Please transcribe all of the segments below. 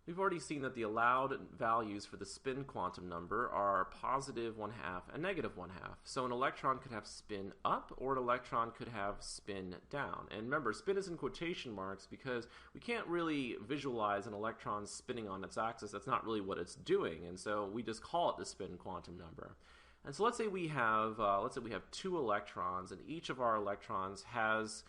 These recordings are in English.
We've already seen that the allowed values for the spin quantum number are positive 1/2 and negative 1/2. So an electron could have spin up or an electron could have spin down. And remember, spin is in quotation marks because we can't really visualize an electron spinning on its axis. That's not really what it's doing. And so we just call it the spin quantum number. And so let's say we have two electrons, and each of our electrons has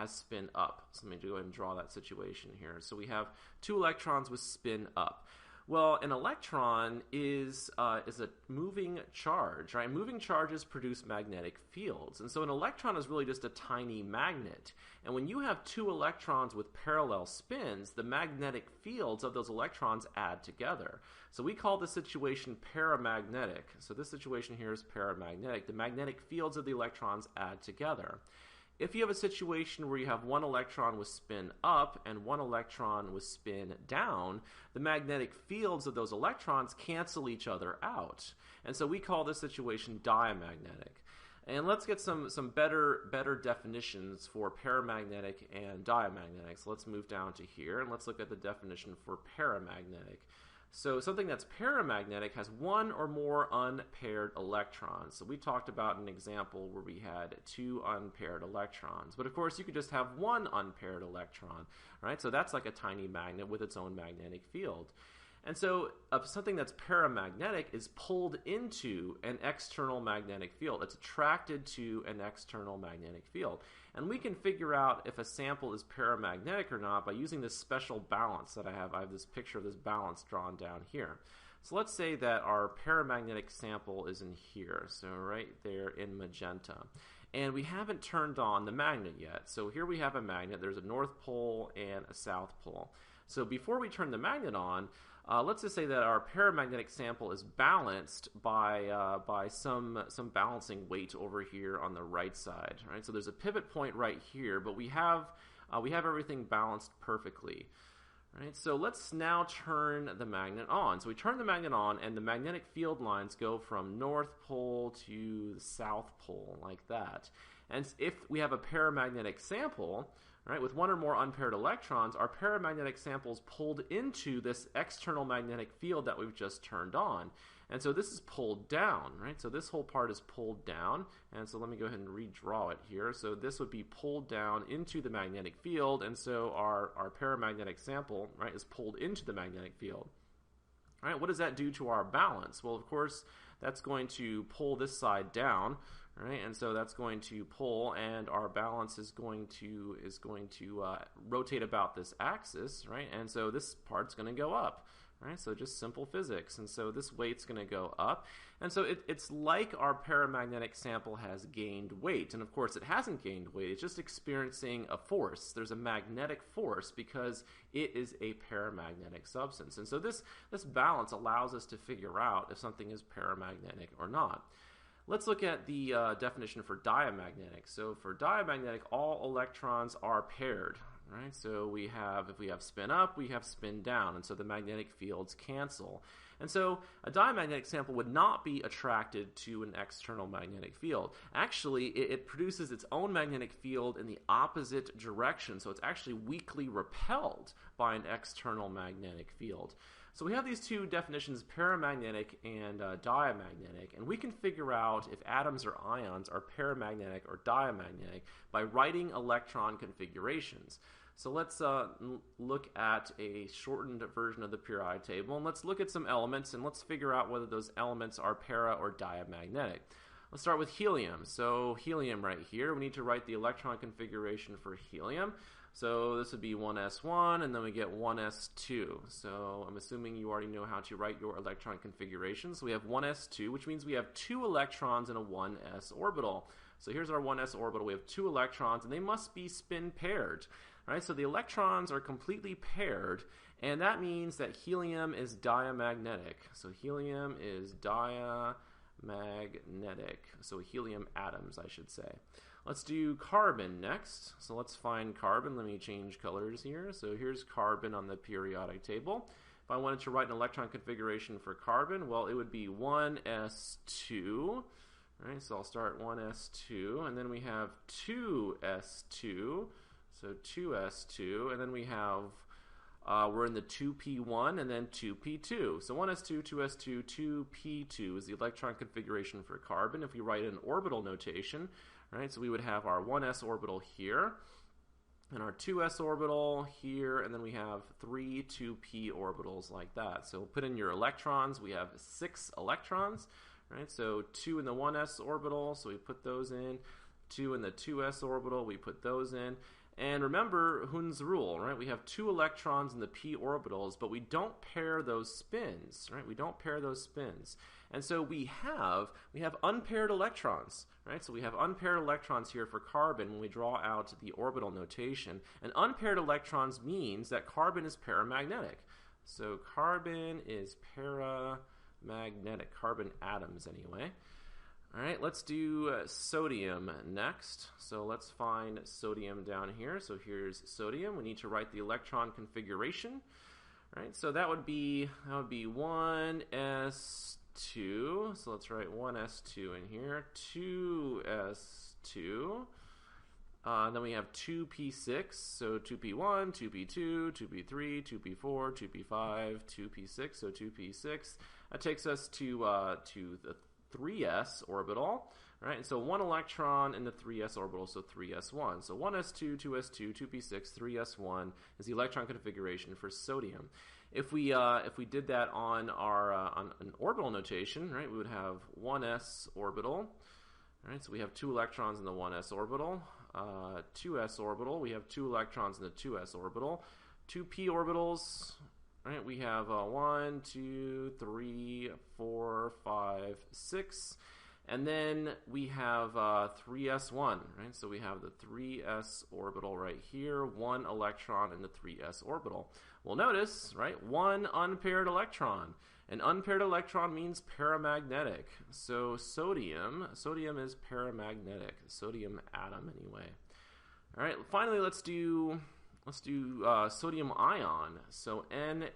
spin up. So let me go ahead and draw that situation here. So we have two electrons with spin up. Well, an electron is a moving charge, right? Moving charges produce magnetic fields. And so an electron is really just a tiny magnet. And when you have two electrons with parallel spins, the magnetic fields of those electrons add together. So we call this situation paramagnetic. So this situation here is paramagnetic. The magnetic fields of the electrons add together. If you have a situation where you have one electron with spin up and one electron with spin down, the magnetic fields of those electrons cancel each other out. And so we call this situation diamagnetic. And let's get some better definitions for paramagnetic and diamagnetic. So let's move down to here and let's look at the definition for paramagnetic. So something that's paramagnetic has one or more unpaired electrons. So we talked about an example where we had two unpaired electrons. But of course, you could just have one unpaired electron, right? So that's like a tiny magnet with its own magnetic field. And so something that's paramagnetic is pulled into an external magnetic field. It's attracted to an external magnetic field. And we can figure out if a sample is paramagnetic or not by using this special balance that I have. I have this picture of this balance drawn down here. So let's say that our paramagnetic sample is in here, so right there in magenta. And we haven't turned on the magnet yet. So here we have a magnet. There's a north pole and a south pole. So before we turn the magnet on, let's just say that our paramagnetic sample is balanced by some balancing weight over here on the right side. Right? So there's a pivot point right here, but we have everything balanced perfectly. Right? So let's now turn the magnet on. So we turn the magnet on, and the magnetic field lines go from north pole to the south pole like that. And if we have a paramagnetic sample, right, with one or more unpaired electrons, our paramagnetic sample is pulled into this external magnetic field that we've just turned on. And so this is pulled down, right? So this whole part is pulled down. And so let me go ahead and redraw it here. So this would be pulled down into the magnetic field. And so our paramagnetic sample, right, is pulled into the magnetic field. All right, what does that do to our balance? Well, of course, that's going to pull this side down, right? And so that's going to pull, and our balance is going to rotate about this axis, right? And so this part's going to go up, right? So just simple physics. And so this weight's going to go up. And so it's like our paramagnetic sample has gained weight. And of course, it hasn't gained weight. It's just experiencing a force. There's a magnetic force because it is a paramagnetic substance. And so this balance allows us to figure out if something is paramagnetic or not. Let's look at the definition for diamagnetic. So for diamagnetic, all electrons are paired, right? So if we have spin up, we have spin down, and so the magnetic fields cancel. And so a diamagnetic sample would not be attracted to an external magnetic field. Actually, it produces its own magnetic field in the opposite direction, so it's actually weakly repelled by an external magnetic field. So we have these two definitions, paramagnetic and diamagnetic, and we can figure out if atoms or ions are paramagnetic or diamagnetic by writing electron configurations. So let's look at a shortened version of the periodic table, and let's look at some elements, and let's figure out whether those elements are para or diamagnetic. Let's start with helium. So helium right here, we need to write the electron configuration for helium. So this would be 1s1, and then we get 1s2. So I'm assuming you already know how to write your electron configuration. So we have 1s2, which means we have two electrons in a 1s orbital. So here's our 1s orbital. We have two electrons, and they must be spin paired. Right? So the electrons are completely paired, and that means that helium is diamagnetic. So helium is diamagnetic. So helium atoms, I should say. Let's do carbon next. So let's find carbon. Let me change colors here. So here's carbon on the periodic table. If I wanted to write an electron configuration for carbon, well, it would be 1s2. Right? So I'll start 1s2, and then we have 2s2. So 2s2, and then we have we're in the 2p1 and then 2p2. So 1s2, 2s2, 2p2 is the electron configuration for carbon. If we write in orbital notation, right, so we would have our 1s orbital here, and our 2s orbital here, and then we have 3 2p orbitals like that. So put in your electrons. We have 6 electrons, right? So 2 in the 1s orbital, so we put those in. 2 in the 2s orbital, we put those in. And remember Hund's rule, right? We have 2 electrons in the p orbitals, but we don't pair those spins, right? We don't pair those spins. And so we have unpaired electrons, right? So we have unpaired electrons here for carbon when we draw out the orbital notation. And unpaired electrons means that carbon is paramagnetic. So carbon is paramagnetic, carbon atoms anyway. All right, let's do sodium next. So let's find sodium down here. So here's sodium. We need to write the electron configuration. All right, so that would be 1s2. So let's write 1s2 in here. 2s2. Then we have 2p6. So 2p1, 2p2, 2p3, 2p4, 2p5, 2p6. So 2p6. That takes us to the 3s orbital, right? And so 1 electron in the 3s orbital, so 3s1. So 1s2, 2s2, 2p6, 3s1 is the electron configuration for sodium. If we did that on our on an orbital notation, right, we would have 1s orbital, right? So we have 2 electrons in the 1s orbital. 2s orbital, we have 2 electrons in the 2s orbital. 2p orbitals. Right, we have 1, 2, 3, 4, 5, 6, and then we have 3s1, right? So we have the 3s orbital right here, 1 electron in the 3s orbital. Well, notice, right, 1 unpaired electron. An unpaired electron means paramagnetic. So sodium is paramagnetic, sodium atom anyway. All right, finally let's do sodium ion, so Na+.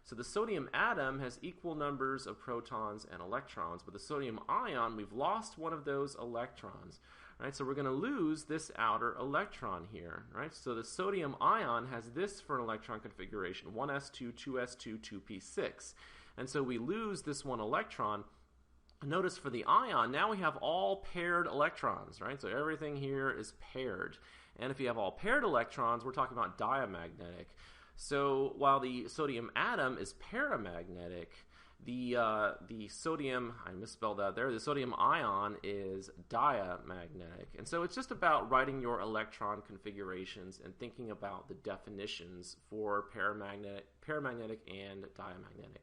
So the sodium atom has equal numbers of protons and electrons, but the sodium ion, we've lost one of those electrons, right? So we're going to lose this outer electron here, right? So the sodium ion has this for an electron configuration, 1s2, 2s2, 2p6. And so we lose this one electron. Notice for the ion, now we have all paired electrons, right? So everything here is paired. And if you have all paired electrons, we're talking about diamagnetic. So while the sodium atom is paramagnetic, the sodium, I misspelled that there, the sodium ion is diamagnetic. And so it's just about writing your electron configurations and thinking about the definitions for paramagnetic and diamagnetic.